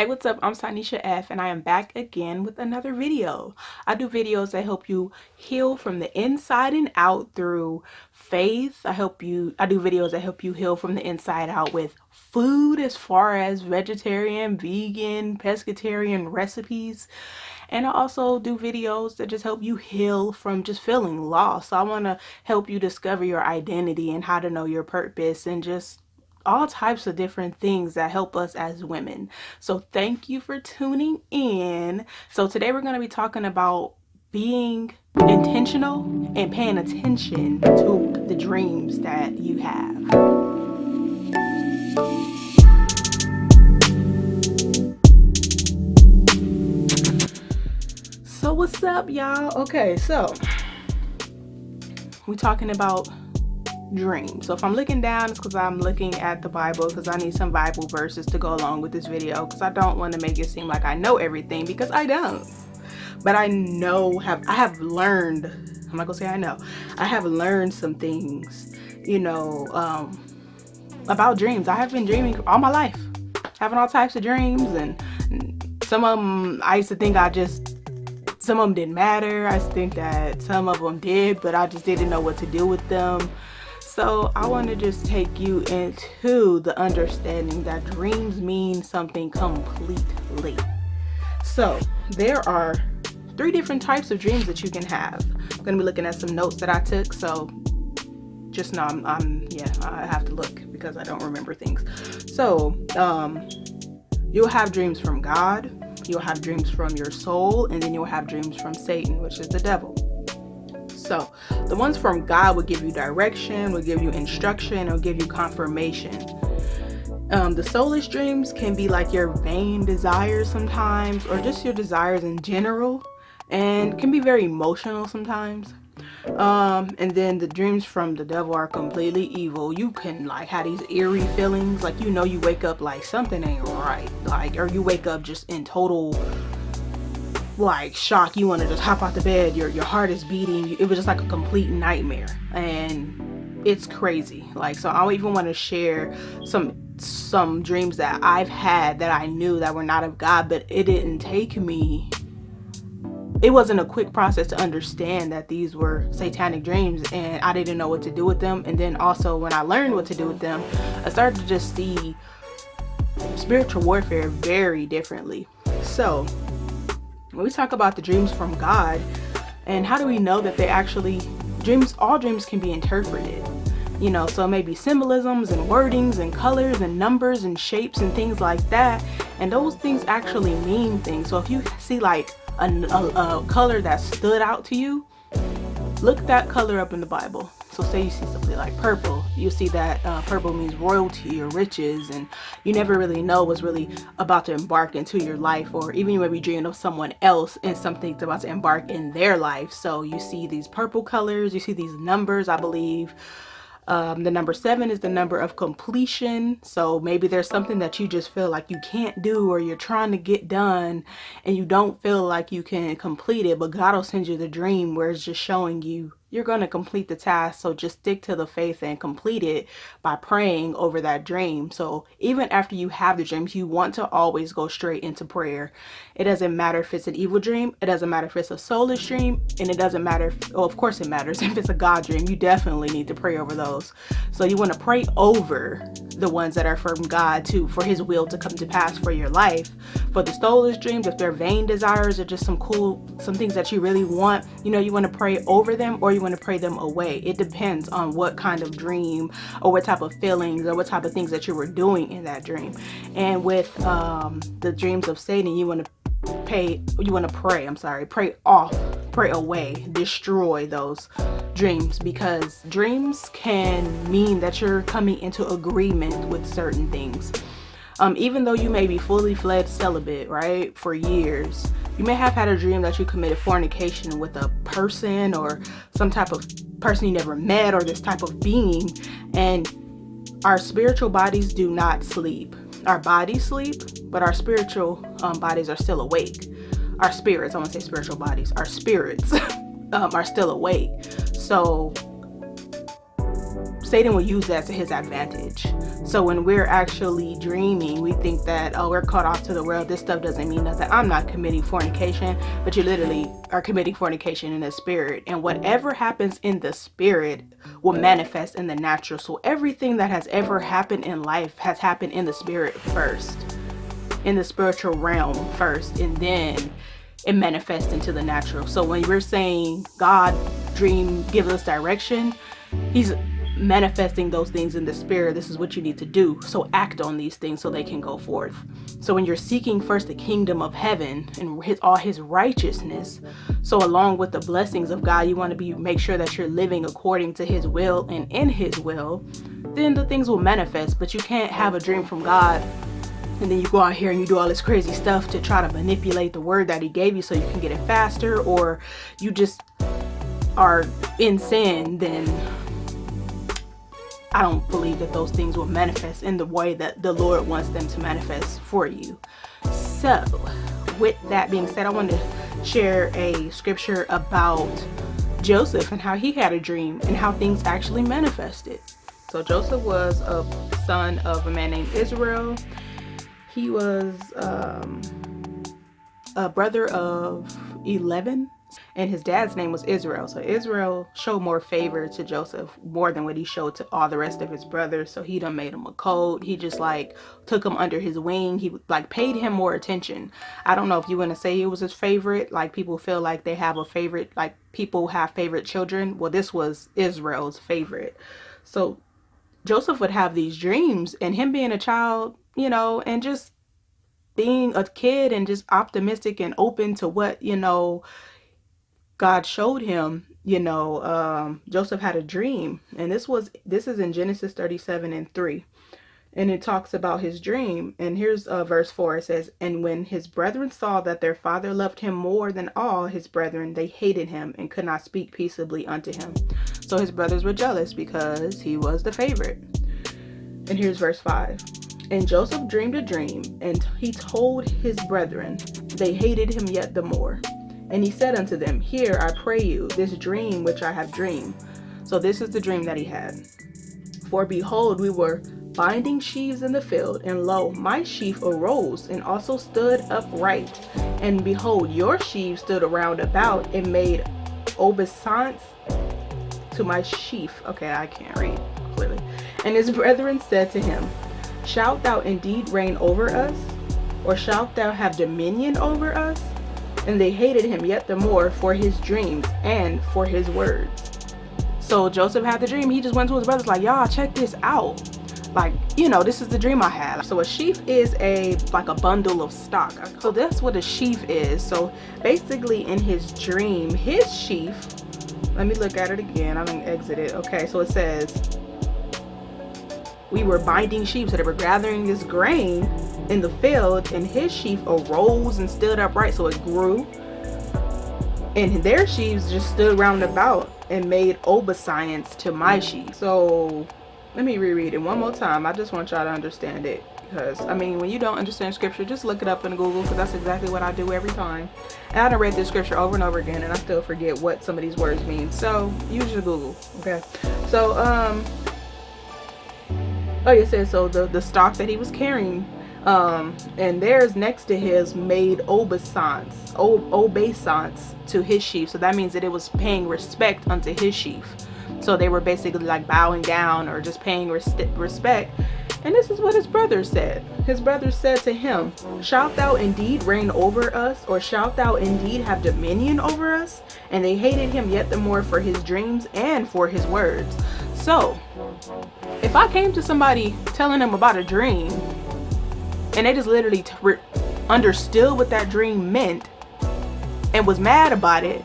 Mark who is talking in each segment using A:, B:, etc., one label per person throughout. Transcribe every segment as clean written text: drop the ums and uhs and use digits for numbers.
A: Hey, what's up? I'm Tanisha F, and I am back again with another video. I do videos that help you heal from the inside and out through faith. I do videos that help you heal from the inside out with food, as far as vegetarian, vegan, pescatarian recipes. And I also do videos that just help you heal from just feeling lost. So I want to help you discover your identity and how to know your purpose and just all types of different things that help us as women. So thank you for tuning in. So today we're going to be talking about being intentional and paying attention to the dreams that you have. So what's up, y'all? Okay, so we're talking about dreams. So if I'm looking down, it's because I'm looking at the Bible, because I need some Bible verses to go along with this video, because I don't want to make it seem like I know everything, because I don't. But I have learned, I'm not gonna say I have learned some things, about dreams. I have been dreaming all my life, having all types of dreams, and some of them I used to think some of them didn't matter. I used to think that some of them did, but I just didn't know what to do with them. So I want to just take you into the understanding that dreams mean something completely. So there are 3 different types of dreams that you can have. I'm going to be looking at some notes that I took, so just know I have to look because I don't remember things. So you'll have dreams from God, you'll have dreams from your soul, and then you'll have dreams from Satan, which is the devil. So the ones from God will give you direction, will give you instruction, will give you confirmation. The soulish dreams can be like your vain desires sometimes, or just your desires in general, and can be very emotional sometimes. And then the dreams from the devil are completely evil. You can like have these eerie feelings, like you wake up like something ain't right, or you wake up just in total like shock. You want to just hop out the bed, your heart is beating. It was just like a complete nightmare, and it's crazy. Like, so I even want to share some dreams that I've had that I knew that were not of God, but it wasn't a quick process to understand that these were satanic dreams, and I didn't know what to do with them. And then also when I learned what to do with them, I started to just see spiritual warfare very differently. So when we talk about the dreams from God, and how do we know that all dreams can be interpreted, so maybe symbolisms and wordings and colors and numbers and shapes and things like that, and those things actually mean things. So if you see like a color that stood out to you, look that color up in the Bible. So say you see something like purple, you see that purple means royalty or riches, and you never really know what's really about to embark into your life, or even you may be dreaming of someone else and something's about to embark in their life. So you see these purple colors, you see these numbers. I believe the number 7 is the number of completion. So maybe there's something that you just feel like you can't do, or you're trying to get done and you don't feel like you can complete it, but God will send you the dream where it's just showing you you're going to complete the task. So just stick to the faith and complete it by praying over that dream. So even after you have the dreams, you want to always go straight into prayer. It doesn't matter if it's an evil dream, it doesn't matter if it's a soulless dream, and it doesn't matter of course it matters if it's a God dream. You definitely need to pray over those. So you want to pray over the ones that are from God too, for his will to come to pass for your life. For the soulless dreams, if they're vain desires or just some things that you really want, you want to pray over them, or you want to pray them away. It depends on what kind of dream or what type of feelings or what type of things that you were doing in that dream. And with the dreams of Satan, you want to pray away, destroy those dreams, because dreams can mean that you're coming into agreement with certain things. Even though you may be fully fledged celibate, right, for years, you may have had a dream that you committed fornication with a person, or some type of person you never met, or this type of being. And our spiritual bodies do not sleep. Our bodies sleep, but our spiritual bodies are still awake. Our spirits, I want to say spiritual bodies, our spirits are still awake. So Satan will use that to his advantage. So when we're actually dreaming, we think that, oh, we're cut off to the world. This stuff doesn't mean nothing. I'm not committing fornication, but you literally are committing fornication in the spirit. And whatever happens in the spirit will manifest in the natural. So everything that has ever happened in life has happened in the spirit first, in the spiritual realm first, and then it manifests into the natural. So when we're saying God gives us direction, he's manifesting those things in the spirit. This is what you need to do. So act on these things so they can go forth. So when you're seeking first the kingdom of heaven and all his righteousness, so along with the blessings of God, you want to make sure that you're living according to his will and in his will, then the things will manifest. But you can't have a dream from God and then you go out here and you do all this crazy stuff to try to manipulate the word that he gave you so you can get it faster, or you just are in sin. Then I don't believe that those things will manifest in the way that the Lord wants them to manifest for you. So with that being said, I want to share a scripture about Joseph and how he had a dream and how things actually manifested. So Joseph was a son of a man named Israel. He was a brother of 11, and his dad's name was Israel. So Israel showed more favor to Joseph more than what he showed to all the rest of his brothers. So he done made him a coat. He just like took him under his wing. He like paid him more attention. I don't know if you want to say he was his favorite. Like people feel like they have a favorite, like people have favorite children. Well, this was Israel's favorite. So Joseph would have these dreams, and him being a child, you know, and just being a kid and just optimistic and open to what, you know, God showed him, you know, Joseph had a dream, and this is in Genesis 37:3, and it talks about his dream. And here's verse 4. It says, "And when his brethren saw that their father loved him more than all his brethren, they hated him and could not speak peaceably unto him." So his brothers were jealous because he was the favorite. And here's verse 5. "And Joseph dreamed a dream, and he told his brethren. They hated him yet the more. And he said unto them, Hear, I pray you, this dream which I have dreamed." So this is the dream that he had. "For behold, we were binding sheaves in the field, and lo, my sheaf arose and also stood upright. And behold, your sheaves stood around about and made obeisance to my sheaf." Okay, I can't read clearly. "And his brethren said to him, Shalt thou indeed reign over us? Or shalt thou have dominion over us? And they hated him yet the more for his dreams and for his words." So Joseph had the dream. He just went to his brothers like, "Y'all, check this out. Like, you know, this is the dream I had." So a sheaf is like a bundle of stock. So that's what a sheaf is. So basically in his dream, his sheaf, let me look at it again. I'm gonna exit it. Okay, so it says, we were binding sheep. So they were gathering this grain in the field, and his sheaf arose and stood upright. So it grew, and their sheaves just stood round about and made obeisance to my sheaf. So let me reread it one more time. I just want y'all to understand it, because I mean, when you don't understand scripture, just look it up in Google, because that's exactly what I do every time. And I done read this scripture over and over again, and I still forget what some of these words mean. So use your Google. Okay, so it says, so the stock that he was carrying, and theirs next to his made obeisance to his sheaf. So that means that it was paying respect unto his sheaf. So they were basically like bowing down or just paying respect. And this is what his brothers said. His brothers said to him, "Shalt thou indeed reign over us, or shalt thou indeed have dominion over us?" And they hated him yet the more for his dreams and for his words. So if I came to somebody telling them about a dream, and they just literally understood what that dream meant and was mad about it,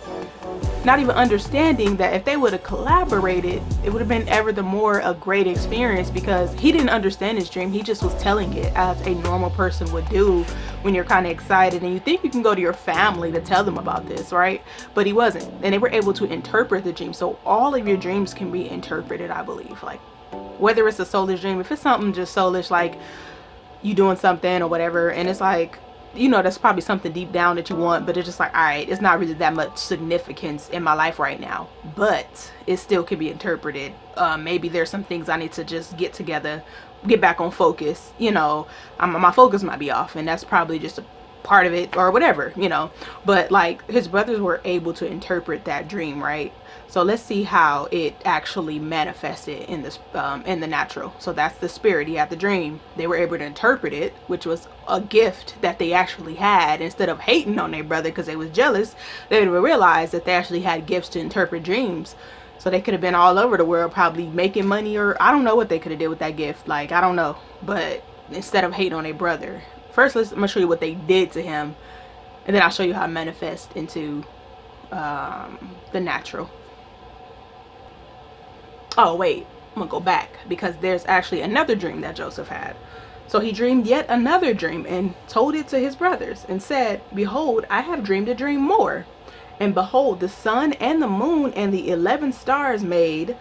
A: not even understanding that if they would have collaborated, it would have been ever the more a great experience, because he didn't understand his dream. He just was telling it as a normal person would do when you're kind of excited and you think you can go to your family to tell them about this, right? But he wasn't, and they were able to interpret the dream. So all of your dreams can be interpreted, I believe. Like whether it's a soulish dream, if it's something just soulish, like you doing something or whatever, and it's like you know, that's probably something deep down that you want, but it's just like, all right, it's not really that much significance in my life right now, but it still can be interpreted. Maybe there's some things I need to just get back on focus, you know. My focus might be off, and that's probably just a part of it or whatever, you know. But like, his brothers were able to interpret that dream, right? So let's see how it actually manifested in this in the natural. So that's the spirit. He had the dream. They were able to interpret it, which was a gift that they actually had. Instead of hating on their brother because they was jealous, they would realize that they actually had gifts to interpret dreams. So they could have been all over the world probably making money, or I don't know what they could have did with that gift. Like, I don't know. But instead of hating on their brother, first I'm gonna show you what they did to him, and then I'll show you how it manifests into the natural. Oh wait, I'm gonna go back because there's actually another dream that Joseph had. So he dreamed yet another dream and told it to his brothers and said, behold, I have dreamed a dream more. And behold, the sun and the moon and the 11 stars made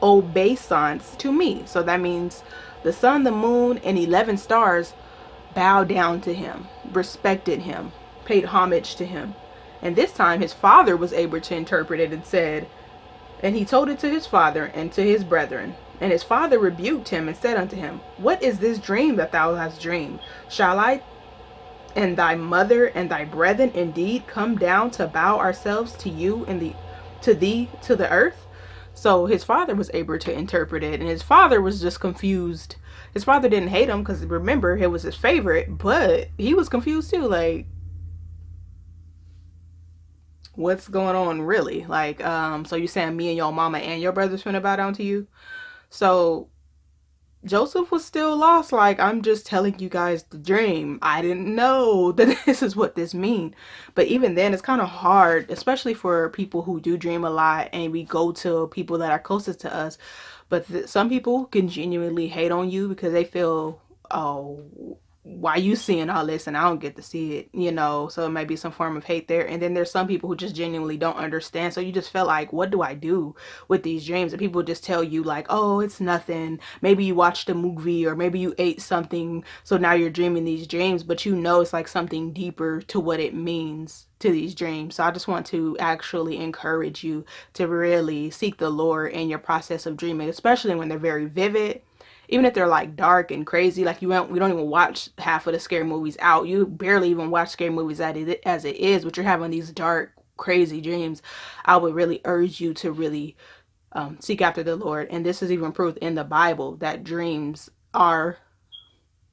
A: obeisance to me. So that means the sun, the moon, and 11 stars bowed down to him, respected him, paid homage to him. And this time his father was able to interpret it and said, and he told it to his father and to his brethren. And his father rebuked him and said unto him, what is this dream that thou hast dreamed? Shall I and thy mother and thy brethren indeed come down to bow ourselves to you and to the earth? So his father was able to interpret it, and his father was just confused. His father didn't hate him because, remember, it was his favorite, but he was confused too. Like, what's going on really? Like, so you saying me and your mama and your brothers finna bow down to you? So Joseph was still lost. Like, I'm just telling you guys the dream. I didn't know that this is what this mean. But even then, it's kind of hard, especially for people who do dream a lot and we go to people that are closest to us. But some people can genuinely hate on you because they feel, oh, why you seeing all this and I don't get to see it, you know? So it might be some form of hate there. And then there's some people who just genuinely don't understand. So you just feel like, what do I do with these dreams? And people just tell you like, oh, it's nothing. Maybe you watched a movie or maybe you ate something, so now you're dreaming these dreams. But you know it's like something deeper to what it means to these dreams. So I just want to actually encourage you to really seek the Lord in your process of dreaming, especially when they're very vivid. Even if they're like dark and crazy, like we don't even watch half of the scary movies out. You barely even watch scary movies as it is, but you're having these dark, crazy dreams. I would really urge you to really seek after the Lord. And this is even proof in the Bible that dreams are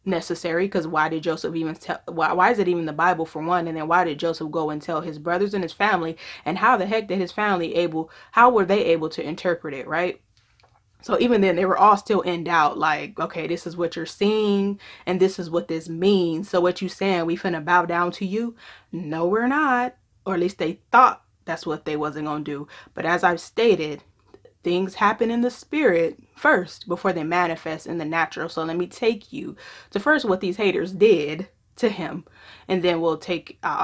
A: necessary. Because why did Joseph even tell? Why is it even the Bible for one? And then why did Joseph go and tell his brothers and his family? And how the heck did his family how were they able to interpret it, right? So even then, they were all still in doubt, like, okay, this is what you're seeing, and this is what this means. So what you saying, we finna bow down to you? No, we're not. Or at least they thought that's what they wasn't gonna do. But as I've stated, things happen in the spirit first before they manifest in the natural. So let me take you to first what these haters did to him, and then I'll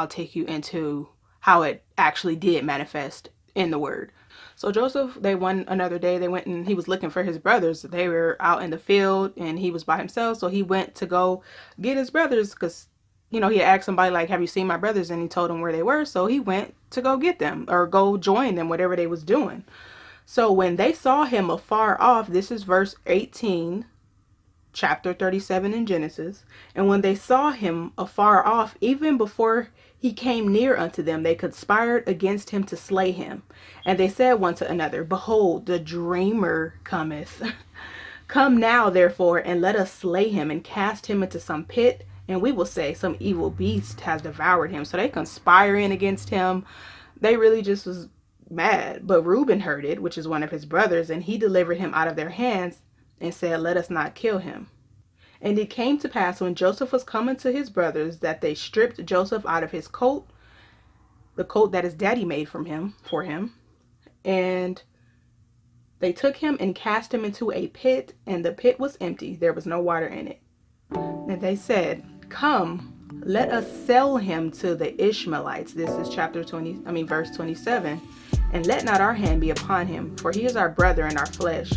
A: take you into how it actually did manifest in the word. So Joseph, another day, they went and he was looking for his brothers. They were out in the field and he was by himself. So he went to go get his brothers because, you know, he asked somebody like, have you seen my brothers? And he told them where they were. So he went to go get them or go join them, whatever they was doing. So when they saw him afar off, this is verse 18, chapter 37 in Genesis. And when they saw him afar off, even before he came near unto them, they conspired against him to slay him. And they said one to another, behold, the dreamer cometh. Come now, therefore, and let us slay him and cast him into some pit. And we will say some evil beast has devoured him. So they conspiring against him. They really just was mad. But Reuben heard it, which is one of his brothers, and he delivered him out of their hands and said, let us not kill him. And it came to pass when Joseph was coming to his brothers that they stripped Joseph out of his coat, the coat that his daddy made for him. And they took him and cast him into a pit, and the pit was empty. There was no water in it. And they said, come, let us sell him to the Ishmaelites. This is verse 27. And let not our hand be upon him, for he is our brother and our flesh.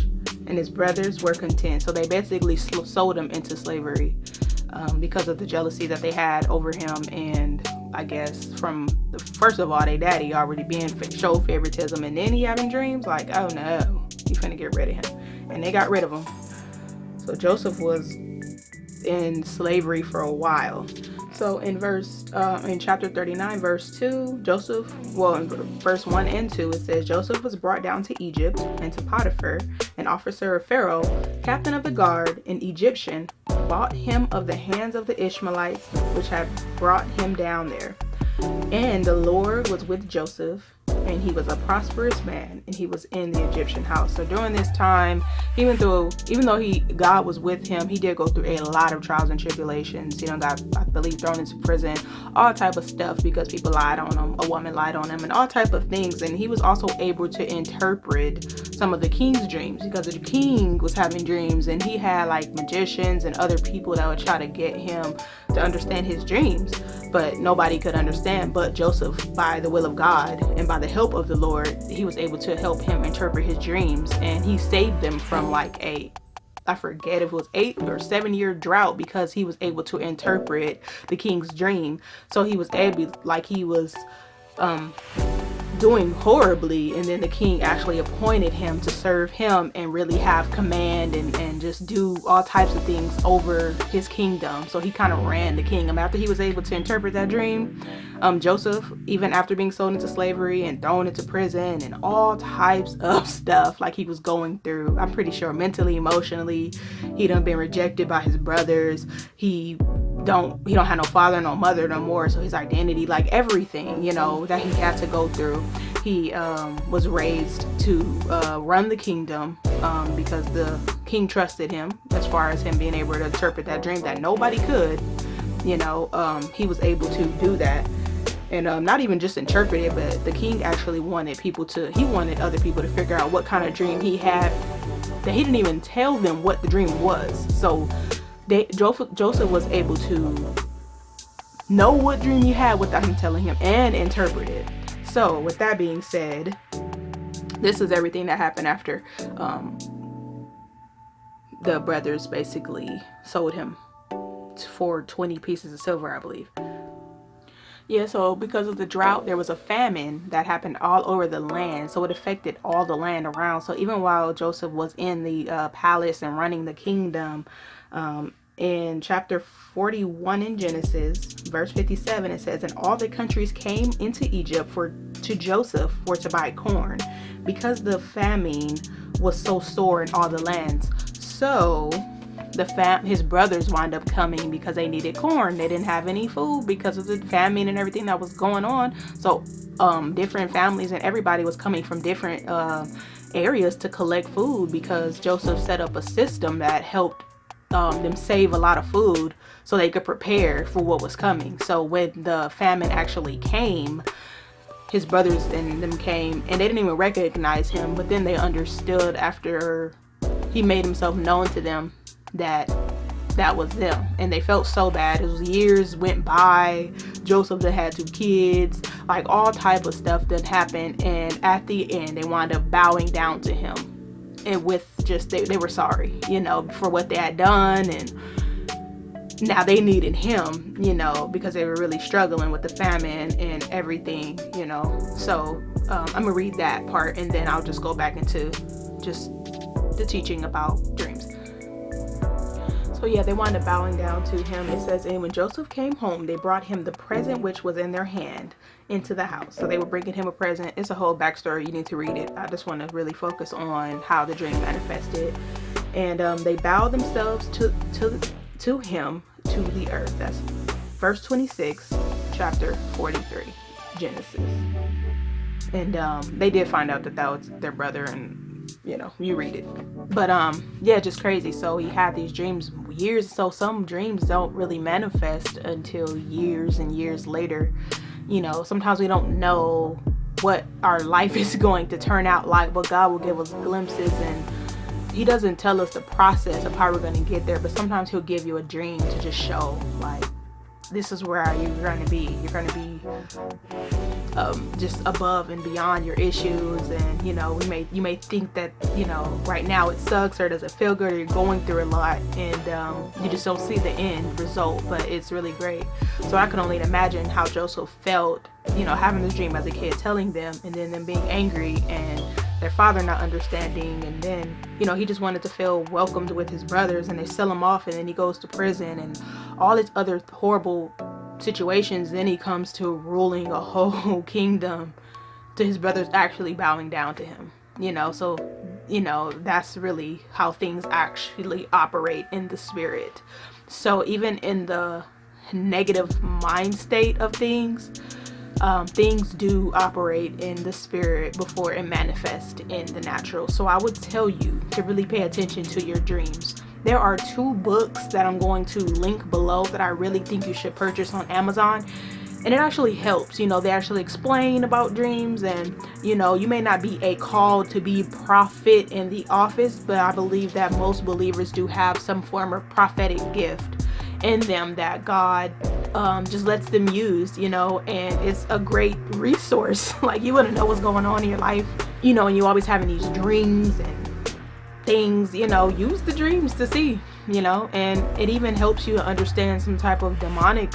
A: And his brothers were content. So they basically sold him into slavery. because of the jealousy that they had over him. And I guess first of all, their daddy already showed favoritism, and then he having dreams like, oh no, you finna get rid of him. And they got rid of him. So Joseph was in slavery for a while. So in chapter 39, verse 2, in verse 1 and 2, it says, Joseph was brought down to Egypt, and to Potiphar, an officer of Pharaoh, captain of the guard, an Egyptian, bought him of the hands of the Ishmaelites, which had brought him down there. And the Lord was with Joseph, and he was a prosperous man, and he was in the Egyptian house. So during this time, even though God was with him, he did go through a lot of trials and tribulations. Got, I believe, thrown into prison, all type of stuff because people lied on him, a woman lied on him, and all type of things. And he was also able to interpret some of the king's dreams, because the king was having dreams, and he had like magicians and other people that would try to get him to understand his dreams, but nobody could understand but Joseph. By the will of God and by the help of the Lord, he was able to help him interpret his dreams, and he saved them from like I forget if it was 8 or 7 year drought, because he was able to interpret the king's dream. So he was able, like, he was doing horribly, and then the king actually appointed him to serve him and really have command and just do all types of things over his kingdom. So he kind of ran the kingdom after he was able to interpret that dream. Joseph, even after being sold into slavery and thrown into prison and all types of stuff like he was going through, I'm pretty sure mentally, emotionally, he done been rejected by his brothers. He don't have no father, no mother no more, so his identity, like everything, that he had to go through, he was raised to run the kingdom, because the king trusted him as far as him being able to interpret that dream that nobody could. He was able to do that, and not even just interpret it, but the king actually wanted other people to figure out what kind of dream he had, that he didn't even tell them what the dream was. So Joseph was able to know what dream he had without him telling him, and interpret it. So with that being said, this is everything that happened after the brothers basically sold him for 20 pieces of silver, I believe. Yeah, so because of the drought, there was a famine that happened all over the land. So it affected all the land around. So even while Joseph was in the palace and running the kingdom, in chapter 41 in Genesis, verse 57, it says, and all the countries came into Egypt to Joseph to buy corn, because the famine was so sore in all the lands. So his brothers wound up coming because they needed corn. They didn't have any food because of the famine and everything that was going on. So different families and everybody was coming from different areas to collect food, because Joseph set up a system that helped them save a lot of food so they could prepare for what was coming. So when the famine actually came, his brothers and them came, and they didn't even recognize him, but then they understood after he made himself known to them that was them, and they felt so bad. It was years went by. Joseph that had 2 kids, like all type of stuff that happened, and at the end they wound up bowing down to him, and with just they were sorry, for what they had done, and now they needed him, because they were really struggling with the famine and everything, So I'm gonna read that part, and then I'll just go back into just the teaching about dreams. So yeah, they wound up bowing down to him. It says, and when Joseph came home, they brought him the present which was in their hand into the house. So they were bringing him a present. It's a whole backstory. You need to read it. I just want to really focus on how the dream manifested. And they bowed themselves to him to the earth. That's verse 26, chapter 43, Genesis. And they did find out that was their brother, and you read it. But yeah, just crazy. So he had these dreams years. So some dreams don't really manifest until years and years later. Sometimes we don't know what our life is going to turn out like, but God will give us glimpses, and he doesn't tell us the process of how we're going to get there, but sometimes he'll give you a dream to just show, like, this is where you're going to be. You're going to be just above and beyond your issues. And you know, you may think that, you know, right now it sucks or doesn't feel good or you're going through a lot, and you just don't see the end result, but it's really great. So I can only imagine how Joseph felt, you know, having this dream as a kid, telling them, and then them being angry and their father not understanding, and then, you know, he just wanted to feel welcomed with his brothers, and they sell him off, and then he goes to prison and all these other horrible situations. Then he comes to ruling a whole kingdom, to his brothers actually bowing down to him, you know. So, you know, that's really how things actually operate in the spirit. So even in the negative mind state of things, things do operate in the spirit before it manifests in the natural. So I would tell you to really pay attention to your dreams. There are 2 books that I'm going to link below that I really think you should purchase on Amazon. And it actually helps, you know, they actually explain about dreams. And, you know, you may not be a called to be prophet in the office, but I believe that most believers do have some form of prophetic gift in them that God just lets them use, you know. And it's a great resource. Like, you wouldn't know what's going on in your life, you know, and you always having these dreams and things, you know. Use the dreams to see, you know. And it even helps you understand some type of demonic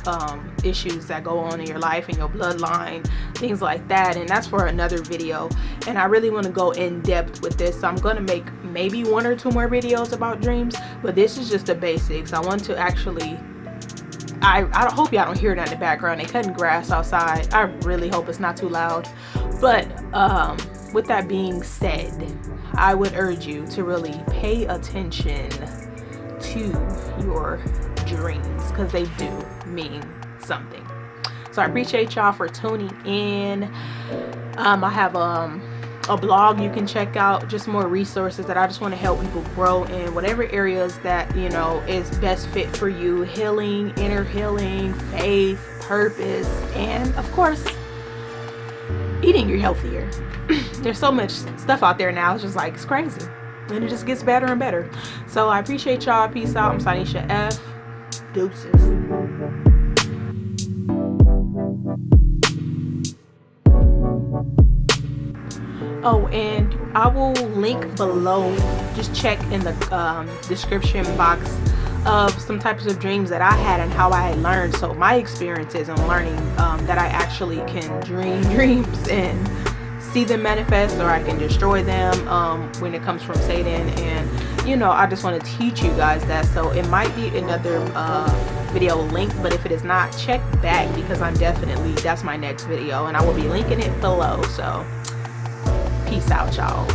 A: issues that go on in your life and your bloodline, things like that. And that's for another video, and I really want to go in depth with this, so I'm going to make maybe 1 or 2 more videos about dreams, but this is just the basics. I want to actually, I hope y'all don't hear that in the background. They cutting grass outside. I really hope it's not too loud. But with that being said, I would urge you to really pay attention to your dreams, because they do mean something. So I appreciate y'all for tuning in. I have a blog you can check out, just more resources that I just want to help people grow in whatever areas that, you know, is best fit for you. Healing, inner healing, faith, purpose, and of course eating your healthier. There's so much stuff out there now, it's just like, it's crazy, and it just gets better and better. So I appreciate y'all. Peace out. I'm Sanisha F. Deuces. Oh, and I will link below, just check in the description box, of some types of dreams that I had and how I had learned. So my experiences and learning that I actually can dream dreams and see them manifest, or I can destroy them when it comes from Satan. And, you know, I just want to teach you guys that. So it might be another video link, but if it is not, check back, because I'm definitely, that's my next video, and I will be linking it below. So peace out, y'all.